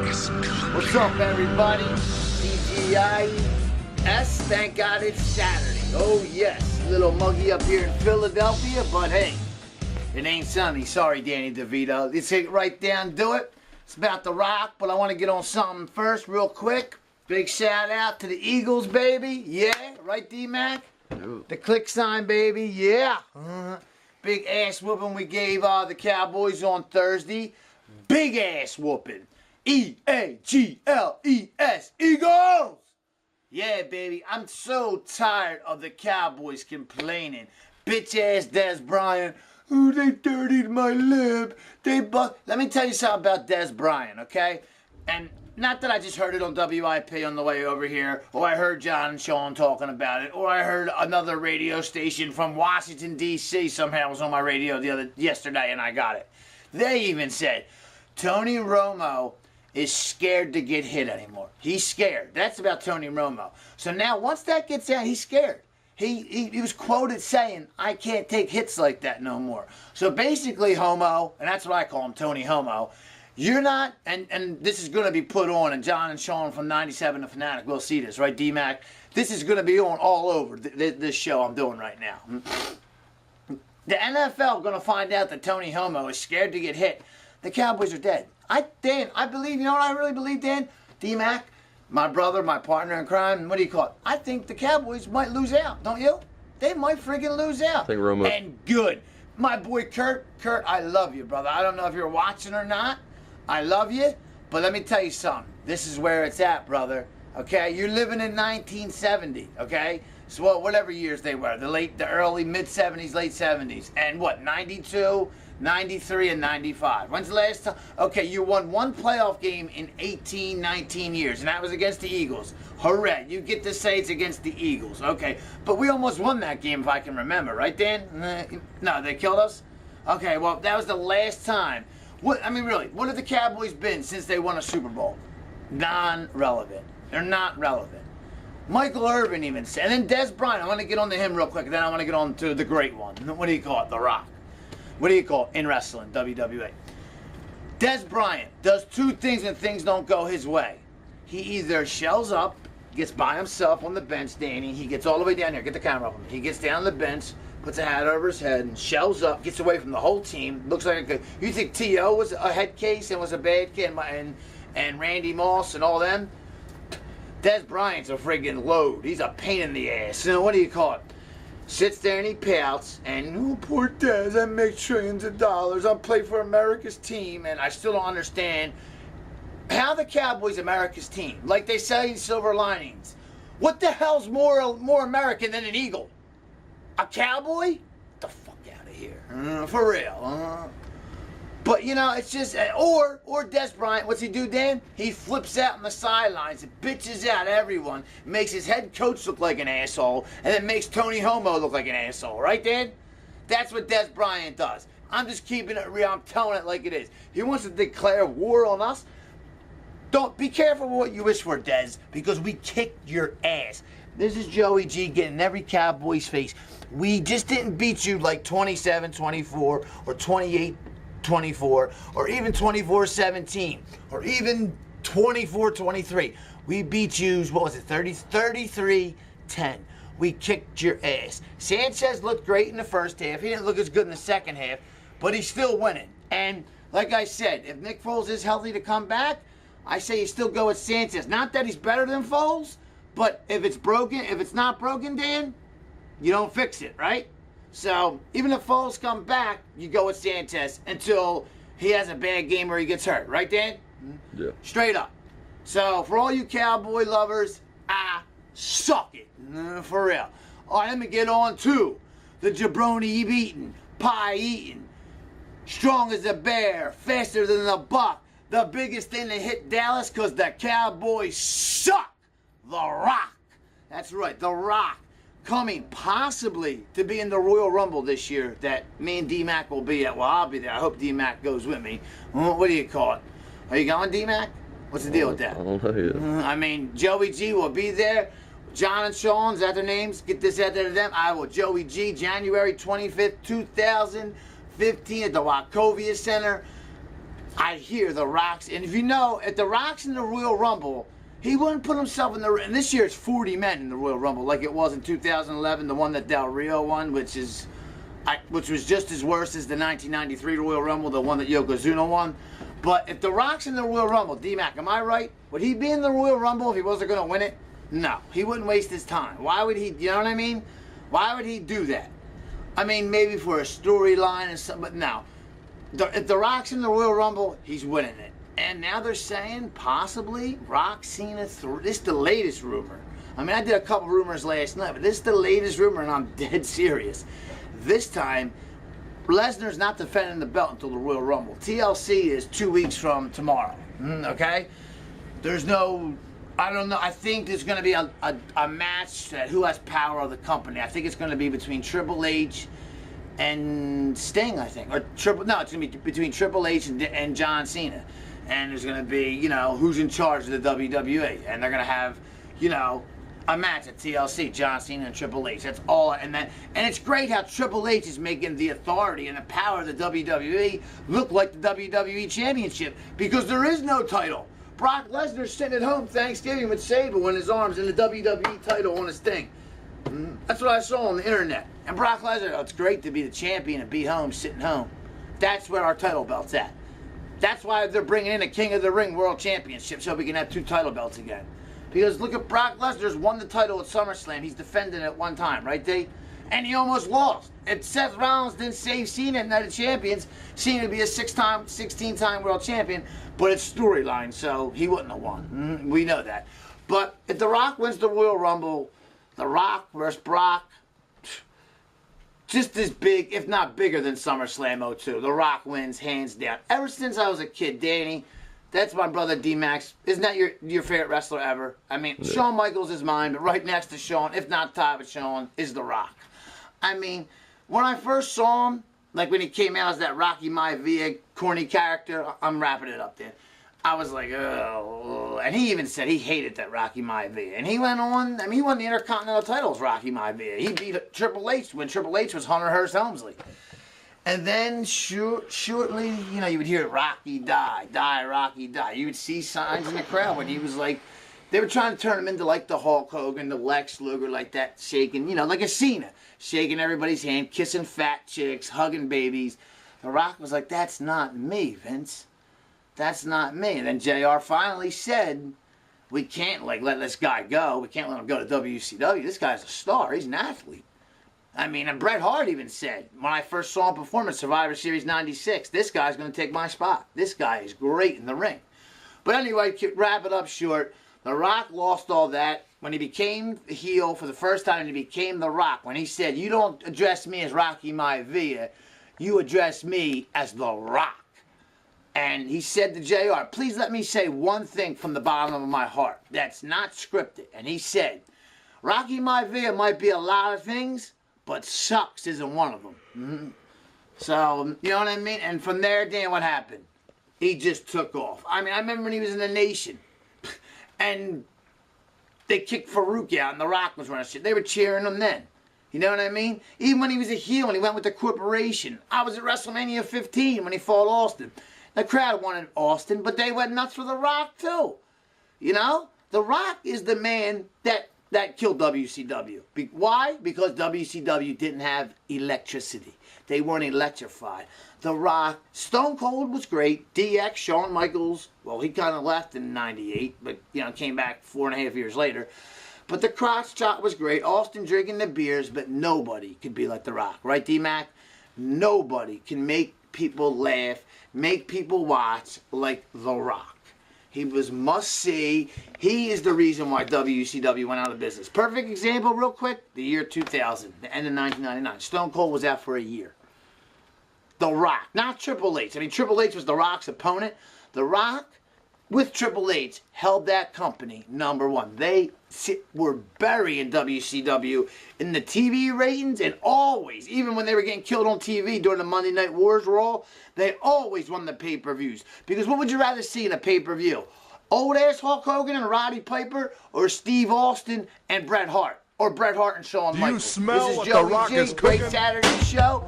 What's up, everybody? TGIS. Thank God it's Saturday. Oh, yes. Little muggy up here in Philadelphia, but hey, it ain't sunny. Sorry, Danny DeVito. Let's get right down to it. It's about The Rock, but I want to get on something first real quick. Big shout out to the Eagles, baby. Yeah, right, D-Mac? The click sign, baby. Yeah. Big ass whooping we gave the Cowboys on Thursday. Big ass whooping. E-A-G-L-E-S. Eagles! Yeah, baby. I'm so tired of the Cowboys complaining. Bitch ass Dez Bryant. Oh, they dirtied my lip. Let me tell you something about Dez Bryant, okay? And not that I just heard it on WIP on the way over here, or I heard John and Sean talking about it, or I heard another radio station from Washington, D.C. somehow was on my radio yesterday and I got it. They even said, Tony Romo is scared to get hit anymore. He's scared. That's about Tony Romo. So now once that gets out, he's scared. He was quoted saying, I can't take hits like that no more. So basically, Homo, and that's what I call him, Tony Homo, you're not, and this is going to be put on, and John and Sean from 97 The Fanatic will see this, right, D-Mac? This is going to be on all over this show I'm doing right now. The NFL going to find out that Tony Homo is scared to get hit. The Cowboys are dead. Dan, I believe, you know what I really believe, Dan? D-Mac, my brother, my partner in crime, what do you call it? I think the Cowboys might lose out, don't you? They might friggin' lose out. I think Romo. And good. My boy Kurt, I love you, brother. I don't know if you're watching or not. I love you, but let me tell you something. This is where it's at, brother. Okay? You're living in 1970, okay? So whatever years they were, the early, mid-70s, late 70s. And what, 92, 93, and 95. When's the last time? Okay, you won one playoff game in 18, 19 years, and that was against the Eagles. Hooray. You get to say it's against the Eagles. Okay, but we almost won that game if I can remember, right, Dan? No, they killed us? Okay, well, that was the last time. What have the Cowboys been since they won a Super Bowl? Non-relevant. They're not relevant. Michael Irvin even said, and then Dez Bryant, I want to get on to him real quick, and then I want to get on to the great one. What do you call it? The Rock. What do you call it in wrestling, WWE? Dez Bryant does two things when things don't go his way. He either shells up, gets by himself on the bench, Danny, he gets all the way down here, get the camera up on him. He gets down the bench, puts a hat over his head, and shells up, gets away from the whole team. Looks like you think T.O. was a head case and was a bad kid, and Randy Moss and all them? Dez Bryant's a friggin' load. He's a pain in the ass. So what do you call it? Sits there and he pouts, and oh, poor Dez, I make trillions of dollars. I play for America's team, and I still don't understand how the Cowboys America's team. Like they say in Silver Linings. What the hell's more American than an Eagle? A cowboy? Get the fuck out of here. For real. But, you know, it's just, or Dez Bryant, what's he do, Dan? He flips out on the sidelines and bitches out everyone, makes his head coach look like an asshole, and then makes Tony Homo look like an asshole, right, Dan? That's what Dez Bryant does. I'm just keeping it real. I'm telling it like it is. He wants to declare war on us. Don't be careful what you wish for, Dez, because we kicked your ass. This is Joey G getting in every Cowboy's face. We just didn't beat you like 27-24 or 28-24 or even 24-17 or even 24-23. We beat you, what was it, 33-10. We kicked your ass. Sanchez looked great in the first half. He didn't look as good in the second half, but he's still winning. And like I said, if Nick Foles is healthy to come back, I say you still go with Sanchez. Not that he's better than Foles, but if it's broken, if it's not broken, Dan, you don't fix it, right? So even if Foles come back, you go with Sanchez until he has a bad game where he gets hurt, right, Dan? Yeah. Straight up. So for all you Cowboy lovers, suck it. For real. All right, let me get on to the jabroni eating, pie eating, strong as a bear, faster than a buck. The biggest thing that hit Dallas because the Cowboys suck. The Rock. That's right, The Rock. Coming possibly to be in the Royal Rumble this year that me and D-Mac will be at. Well, I'll be there. I hope D-Mac goes with me. What do you call it? Are you going, D-Mac? What's the deal with that? I don't know yet. I mean, Joey G will be there. John and Sean, is that their names? Get this out there to them. I will. Joey G, January 25th, 2015 at the Wachovia Center. I hear The Rock's, and if you know, if The Rock's in the Royal Rumble, he wouldn't put himself in the, and this year it's 40 men in the Royal Rumble, like it was in 2011, the one that Del Rio won, which was just as worse as the 1993 Royal Rumble, the one that Yokozuna won. But if The Rock's in the Royal Rumble, D-Mac, am I right? Would he be in the Royal Rumble if he wasn't going to win it? No, he wouldn't waste his time. Why would he, you know what I mean? Why would he do that? I mean, maybe for a storyline and something, but no. If The Rock's in the Royal Rumble, he's winning it. And now they're saying possibly Rock, Cena, this is the latest rumor. I mean, I did a couple rumors last night, but this is the latest rumor, and I'm dead serious. This time, Lesnar's not defending the belt until the Royal Rumble. TLC is 2 weeks from tomorrow, okay? There's no, I don't know, I think there's going to be a match that who has power of the company. I think it's going to be between Triple H and Sting, I think. It's going to be between Triple H and John Cena. And there's going to be, you know, who's in charge of the WWE. And they're going to have, you know, a match at TLC, John Cena and Triple H. That's all. And it's great how Triple H is making the authority and the power of the WWE look like the WWE Championship, because there is no title. Brock Lesnar's sitting at home Thanksgiving with Sable in his arms and the WWE title on his thing. That's what I saw on the internet. And Brock Lesnar, oh, it's great to be the champion and be home, sitting home. That's where our title belt's at. That's why they're bringing in a King of the Ring World Championship, so we can have 2 title belts again. Because look at Brock Lesnar's won the title at SummerSlam. He's defended it 1 time, right, Dave? And he almost lost. If Seth Rollins didn't save Cena in Night of Champions, Cena would be a 16-time world champion. But it's storyline, so he wouldn't have won. We know that. But if The Rock wins the Royal Rumble, The Rock versus Brock, just as big, if not bigger than SummerSlam 02. The Rock wins, hands down. Ever since I was a kid, Danny, that's my brother D-Max. Isn't that your favorite wrestler ever? I mean, yeah. Shawn Michaels is mine, but right next to Shawn, if not tied with Shawn, is The Rock. I mean, when I first saw him, like when he came out as that Rocky Maivia corny character, I'm wrapping it up there. I was like, oh. And he even said he hated that Rocky Maivia. And he went on, I mean, he won the Intercontinental titles, Rocky Maivia. He beat Triple H when Triple H was Hunter Hearst Helmsley. And then shortly, you know, you would hear Rocky die, Rocky die. You would see signs in the crowd when he was like, they were trying to turn him into like the Hulk Hogan, the Lex Luger, like that, shaking, you know, like a Cena, shaking everybody's hand, kissing fat chicks, hugging babies. The Rock was like, that's not me, Vince. That's not me. And then JR finally said, we can't like let this guy go. We can't let him go to WCW. This guy's a star. He's an athlete. I mean, and Bret Hart even said, when I first saw him perform at Survivor Series 96, this guy's going to take my spot. This guy is great in the ring. But anyway, to wrap it up short, The Rock lost all that. When he became a heel for the first time, he became The Rock. When he said, you don't address me as Rocky Maivia, you address me as The Rock. And he said to JR, please let me say one thing from the bottom of my heart that's not scripted. And he said, Rocky Maivia might be a lot of things, but sucks isn't one of them. So, you know what I mean? And from there, Dan, what happened? He just took off. I mean, I remember when he was in the Nation. And they kicked Farouk out and The Rock was running shit. They were cheering him then. You know what I mean? Even when he was a heel and he went with the corporation. I was at WrestleMania 15 when he fought Austin. The crowd wanted Austin, but they went nuts for The Rock too. You know? The Rock is the man that killed WCW. Why? Because WCW didn't have electricity. They weren't electrified. The Rock, Stone Cold was great. DX, Shawn Michaels, well, he kind of left in 98, but, you know, came back 4.5 years later. But the crotch chop was great. Austin drinking the beers, but nobody could be like The Rock. Right, D-Mac? Nobody can make people laugh, make people watch like The Rock. He was must-see. He is the reason why WCW went out of business. Perfect example, real quick, the year 2000, the end of 1999. Stone Cold was out for a year. The Rock, not Triple H. I mean, Triple H was The Rock's opponent. The Rock, with Triple H, held that company #1. They were burying WCW in the TV ratings, and always, even when they were getting killed on TV during the Monday Night Wars Raw, they always won the pay-per-views. Because what would you rather see in a pay-per-view? Old-ass Hulk Hogan and Roddy Piper, or Steve Austin and Bret Hart? Or Bret Hart and Shawn Michaels? Do you smell this is what Joey The Rock G, is Great cooking? Saturday Show.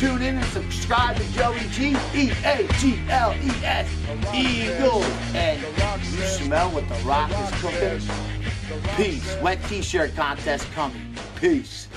tune in and subscribe to Joey G, E-A-G-L-E-S, Eagles. And you smell what The Rock is cooking? Peace. Wet t-shirt contest coming. Peace.